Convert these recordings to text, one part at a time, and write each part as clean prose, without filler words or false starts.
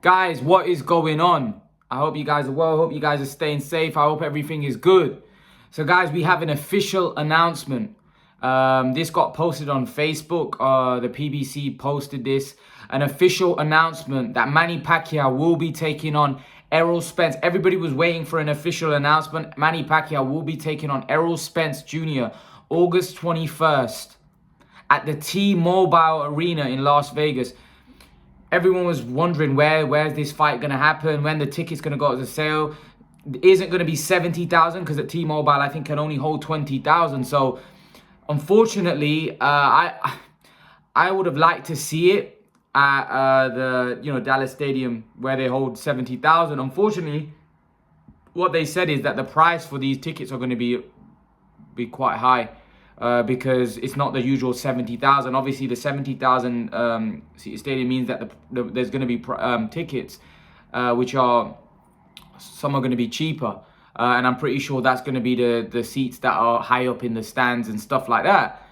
Guys, what is going on? I hope you guys are well. I hope you guys are staying safe. I hope everything is good. So, guys, we have an official announcement. This got posted on Facebook. The PBC posted this. An official announcement that Manny Pacquiao will be taking on Errol Spence. Everybody was waiting for an official announcement. Manny Pacquiao will be taking on Errol Spence Jr. August 21st at the T-Mobile Arena in Las Vegas. Everyone was wondering where's this fight going to happen, when the ticket's going to go out to sale. It isn't going to be 70,000 because at T-Mobile I think can only hold 20,000. So unfortunately, I would have liked to see it at the Dallas Stadium where they hold 70,000. Unfortunately, what they said is that the price for these tickets are going to be quite high. Because it's not the usual 70,000. Obviously, the 70,000 seat stadium means that there's going to be tickets, which are some are going to be cheaper, and I'm pretty sure that's going to be the seats that are high up in the stands and stuff like that.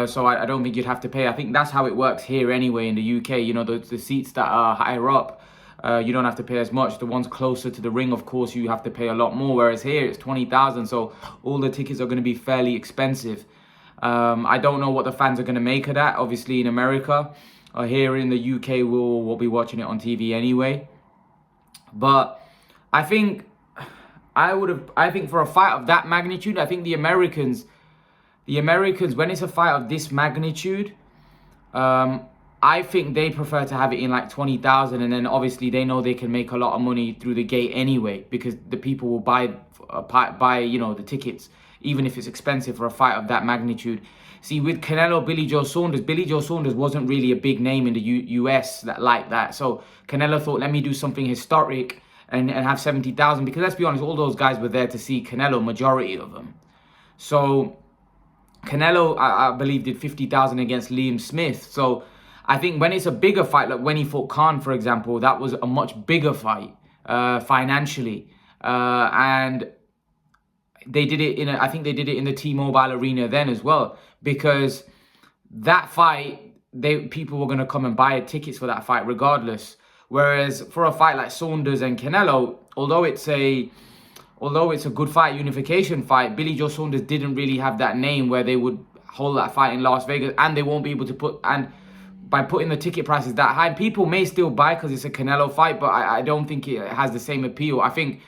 So I don't think you'd have to pay. I think that's how it works here anyway in the UK. You know, the seats that are higher up, you don't have to pay as much. The ones closer to the ring, of course, you have to pay a lot more. Whereas here, it's 20,000. So all the tickets are going to be fairly expensive. I don't know what the fans are going to make of that. Obviously, in America, here in the UK, we'll be watching it on TV anyway. But I think for a fight of that magnitude, I think the Americans, when it's a fight of this magnitude, I think they prefer to have it in like 20,000, and then obviously they know they can make a lot of money through the gate anyway, because the people will buy the tickets, even if it's expensive for a fight of that magnitude. See, with Canelo, Billy Joe Saunders wasn't really a big name in the US like that. So Canelo thought, let me do something historic and have 70,000, because let's be honest, all those guys were there to see Canelo, majority of them. So Canelo, I believe, did 50,000 against Liam Smith. So I think when it's a bigger fight, like when he fought Khan, for example, that was a much bigger fight financially. And they did it I think they did it in the T-Mobile Arena then as well, because that fight, people were going to come and buy tickets for that fight regardless. Whereas for a fight like Saunders and Canelo, although it's a good fight, unification fight, Billy Joe Saunders didn't really have that name where they would hold that fight in Las Vegas, and they won't be able to by putting the ticket prices that high, people may still buy because it's a Canelo fight, but I don't think it has the same appeal. I think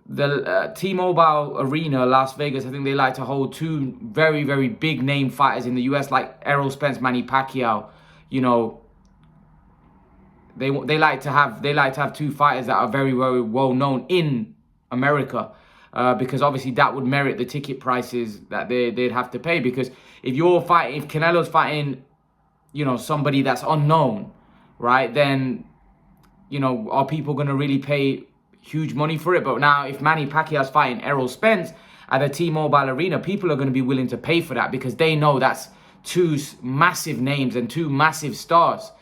the T-Mobile Arena, Las Vegas, I think they like to hold two very, very big name fighters in the US, like Errol Spence, Manny Pacquiao. You know, they like to have two fighters that are very, very well known in America, because obviously that would merit the ticket prices that they'd have to pay. Because if Canelo's fighting, somebody that's unknown, right, then, are people going to really pay huge money for it? But now if Manny Pacquiao's fighting Errol Spence at the T-Mobile Arena, people are going to be willing to pay for that, because they know that's two massive names and two massive stars.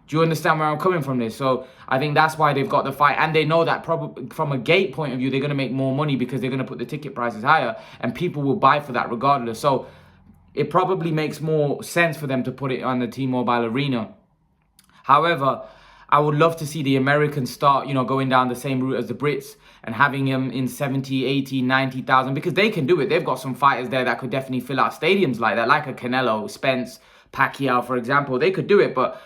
Do you understand where I'm coming from this? So I think that's why they've got the fight. And they know that probably from a gate point of view, they're going to make more money because they're going to put the ticket prices higher, and people will buy for that regardless. So it probably makes more sense for them to put it on the T-Mobile Arena. However, I would love to see the Americans start, going down the same route as the Brits and having them in 70, 80, 90,000, because they can do it. They've got some fighters there that could definitely fill out stadiums like that, like a Canelo, Spence, Pacquiao, for example. They could do it, but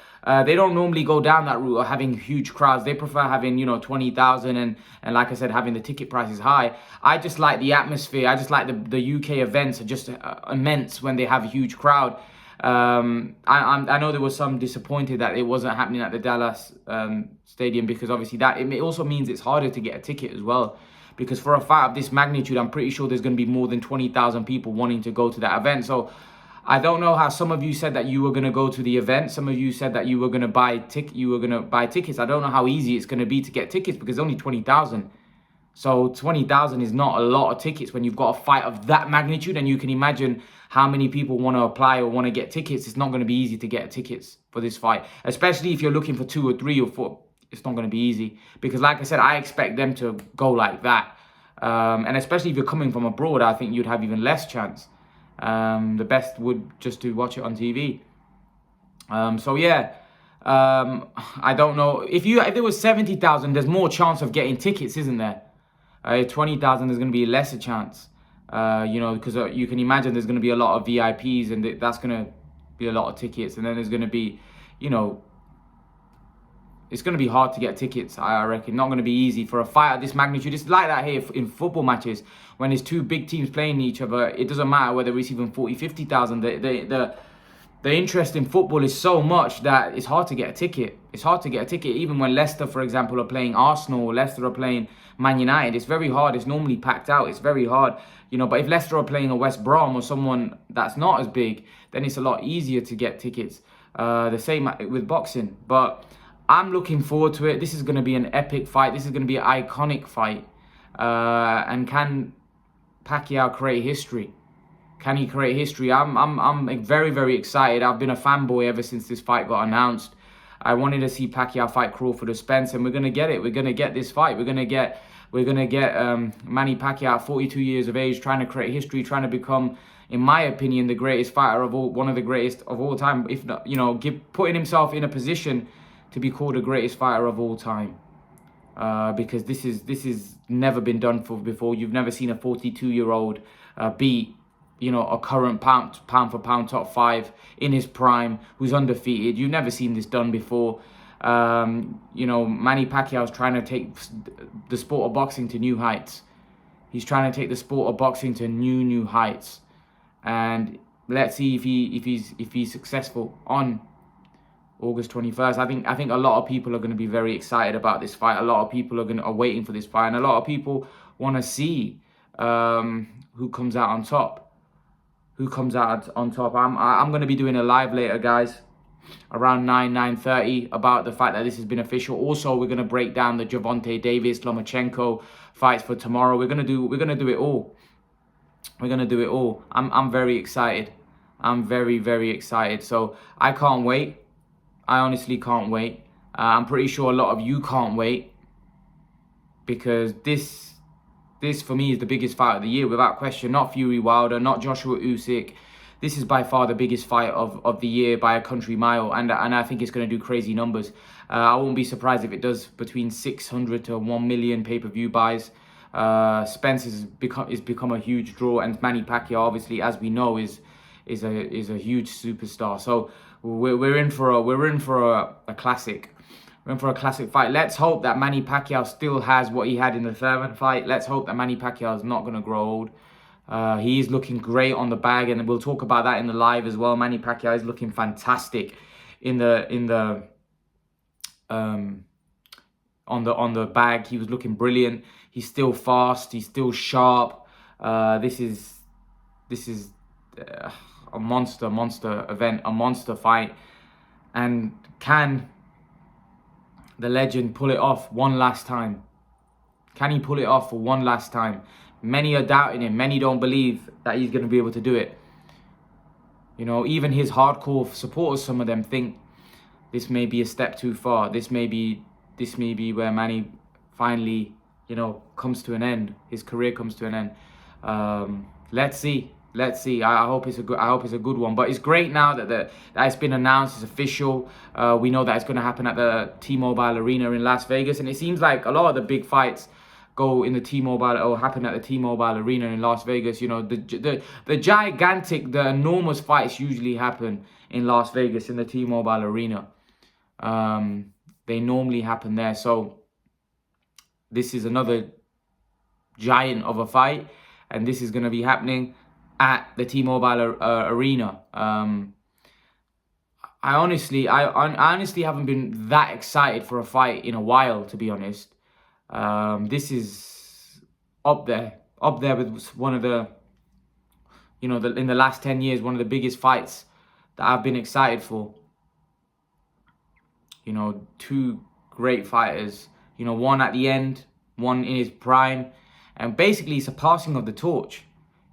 they don't normally go down that route of having huge crowds. They prefer having, 20,000 and like I said, having the ticket prices high. I just like the atmosphere. I just like the UK events are just immense when they have a huge crowd. I know there was some disappointed that it wasn't happening at the Dallas stadium, because obviously it also means it's harder to get a ticket as well. Because for a fight of this magnitude, I'm pretty sure there's going to be more than 20,000 people wanting to go to that event. So I don't know how some of you said that you were going to go to the event. Some of you said that you were going to buy tickets. I don't know how easy it's going to be to get tickets, because only 20,000. So 20,000 is not a lot of tickets when you've got a fight of that magnitude, and you can imagine how many people want to apply or want to get tickets. It's not going to be easy to get tickets for this fight, especially if you're looking for 2 or 3 or 4. It's not going to be easy, because like I said, I expect them to go like that. And especially if you're coming from abroad, I think you'd have even less chance. The best would just to watch it on TV. So yeah, I don't know if there was 70,000, there's more chance of getting tickets, isn't there? 20,000, there's going to be lesser chance. Because you can imagine there's going to be a lot of VIPs, and that's going to be a lot of tickets, and then there's going to be, it's going to be hard to get tickets, I reckon. Not going to be easy for a fight of this magnitude. It's like that here in football matches. When there's two big teams playing each other, it doesn't matter whether it's even 40, 50,000. The interest in football is so much that it's hard to get a ticket. It's hard to get a ticket. Even when Leicester, for example, are playing Arsenal, or Leicester are playing Man United, it's very hard. It's normally packed out. It's very hard. But if Leicester are playing a West Brom or someone that's not as big, then it's a lot easier to get tickets. The same with boxing. But I'm looking forward to it. This is going to be an epic fight. This is going to be an iconic fight. And can Pacquiao create history? Can he create history? I'm very, very excited. I've been a fanboy ever since this fight got announced. I wanted to see Pacquiao fight Crawford or Spence, and we're gonna get it. We're gonna get this fight. We're gonna get Manny Pacquiao, 42 years of age, trying to create history, trying to become, in my opinion, the greatest fighter of all, one of the greatest of all time. If not, putting himself in a position to be called the greatest fighter of all time. Because this is never been done before. You've never seen a 42-year-old beat a current pound for pound top 5 in his prime, who's undefeated. You've never seen this done before. Manny Pacquiao is trying to take the sport of boxing to new heights. He's trying to take the sport of boxing to new heights, and let's see if he's successful on August 21st. I think a lot of people are going to be very excited about this fight. A lot of people are waiting for this fight, and a lot of people want to see who comes out on top. I'm going to be doing a live later, guys, around 9:30 about the fact that this has been official. Also, we're going to break down the Gervonta Davis Lomachenko fights for tomorrow. We're going to do it all. We're going to do it all. I'm very excited. I'm very, very excited. So I can't wait. I honestly can't wait. I'm pretty sure a lot of you can't wait, because this for me is the biggest fight of the year, without question. Not Fury Wilder, not Joshua Usyk. This is by far the biggest fight of the year by a country mile, and I think it's going to do crazy numbers. I won't be surprised if it does between 600 to 1 million pay-per-view buys. Spence has become a huge draw, and Manny Pacquiao, obviously, as we know, is a huge superstar. So we're in for a classic. We're in for a classic fight. Let's hope that Manny Pacquiao still has what he had in the Thurman fight. Let's hope that Manny Pacquiao is not going to grow old. He is looking great on the bag, and we'll talk about that in the live as well. Manny Pacquiao is looking fantastic on the bag. He was looking brilliant. He's still fast. He's still sharp. This is a monster event, a monster fight. And can the legend pull it off one last time? Can he pull it off for one last time? Many are doubting him. Many don't believe that he's going to be able to do it. Even his hardcore supporters, some of them think this may be a step too far. This may be where Manny finally, comes to an end. His career comes to an end. Let's see. I hope it's a good one. But it's great now that it's been announced. It's official. We know that it's going to happen at the T-Mobile Arena in Las Vegas, and it seems like a lot of the big fights go in the T-Mobile or happen at the T-Mobile Arena in Las Vegas. The gigantic, the enormous fights usually happen in Las Vegas in the T-Mobile Arena. They normally happen there. So this is another giant of a fight, and this is going to be happening at the T-Mobile Arena. I honestly haven't been that excited for a fight in a while, to be honest. This is up there with one of the, in the last 10 years, one of the biggest fights that I've been excited for. Two great fighters, one at the end, one in his prime, and basically it's a passing of the torch.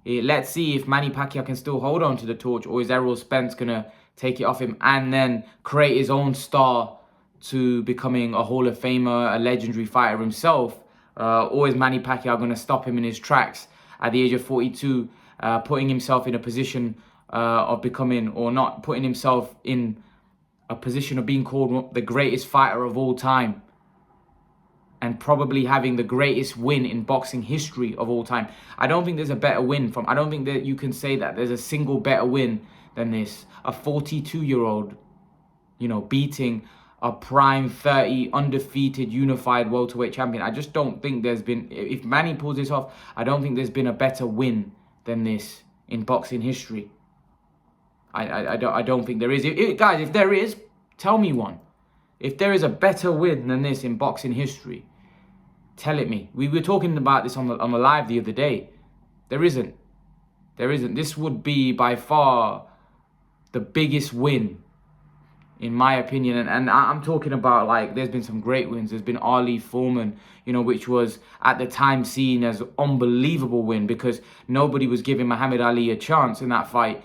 Let's see if Manny Pacquiao can still hold on to the torch, or is Errol Spence going to take it off him and then create his own star to becoming a Hall of Famer, a legendary fighter himself? Or is Manny Pacquiao going to stop him in his tracks at the age of 42, putting himself in a position of becoming, or not putting himself in a position of being called the greatest fighter of all time, and probably having the greatest win in boxing history of all time. I don't think there's a better win I don't think that you can say that there's a single better win than this. A 42-year-old, beating a prime 30 undefeated unified welterweight champion. I just don't think there's been, if Manny pulls this off, I don't think there's been a better win than this in boxing history. I don't think there is. Guys, if there is, tell me one. If there is a better win than this in boxing history, tell it me. We were talking about this on the live the other day. There isn't. This would be by far the biggest win, in my opinion. And I'm talking about, like, there's been some great wins. There's been Ali Foreman, which was at the time seen as unbelievable win because nobody was giving Muhammad Ali a chance in that fight.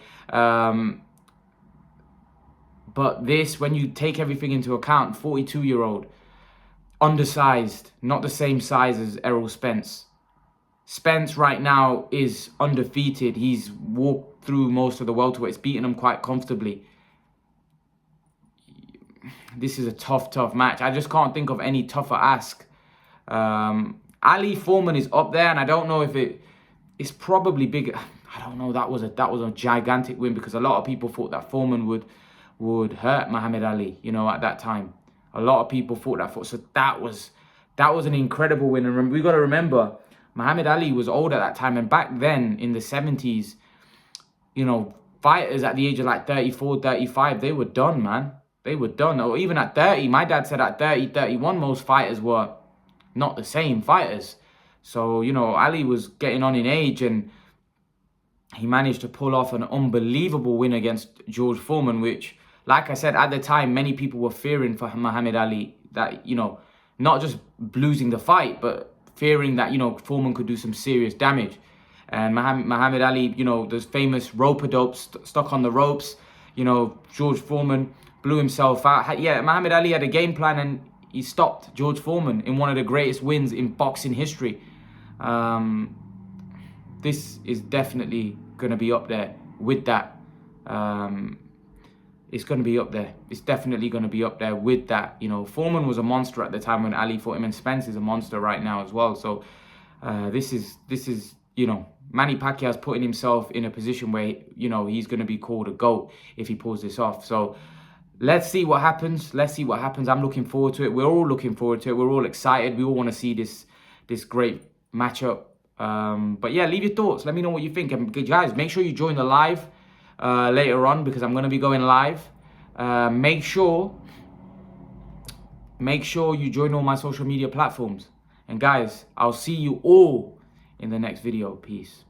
But this, when you take everything into account, 42-year-old, undersized, not the same size as Errol Spence. Spence right now is undefeated. He's walked through most of the welterweights, beaten them quite comfortably. This is a tough match. I just can't think of any tougher ask. Ali Foreman is up there, and I don't know if it's probably big. I don't know. That was a gigantic win because a lot of people thought that Foreman would hurt Muhammad Ali. At that time, a lot of people thought that. So that was an incredible win. And we got to remember, Muhammad Ali was old at that time, and back then in the 70s, fighters at the age of like 34, 35, they were done, man. They were done. Or even at 30, my dad said at 30, 31, most fighters were not the same fighters. So, Ali was getting on in age, and he managed to pull off an unbelievable win against George Foreman, which, like I said, at the time, many people were fearing for Muhammad Ali that, not just losing the fight, but fearing that, Foreman could do some serious damage. And Muhammad Ali, those famous rope-a-dope stuck on the ropes, George Foreman blew himself out. Yeah, Muhammad Ali had a game plan, and he stopped George Foreman in one of the greatest wins in boxing history. This is definitely going to be up there with that. It's going to be up there. It's definitely going to be up there with that. Foreman was a monster at the time when Ali fought him, and Spence is a monster right now as well. So this is Manny Pacquiao's putting himself in a position where, he's going to be called a GOAT if he pulls this off. So let's see what happens. I'm looking forward to it. We're all looking forward to it. We're all excited. We all want to see this great matchup. But yeah, leave your thoughts. Let me know what you think. And guys, make sure you join the live later on, because I'm going to be going live. Make sure you join all my social media platforms. And guys, I'll see you all in the next video. Peace.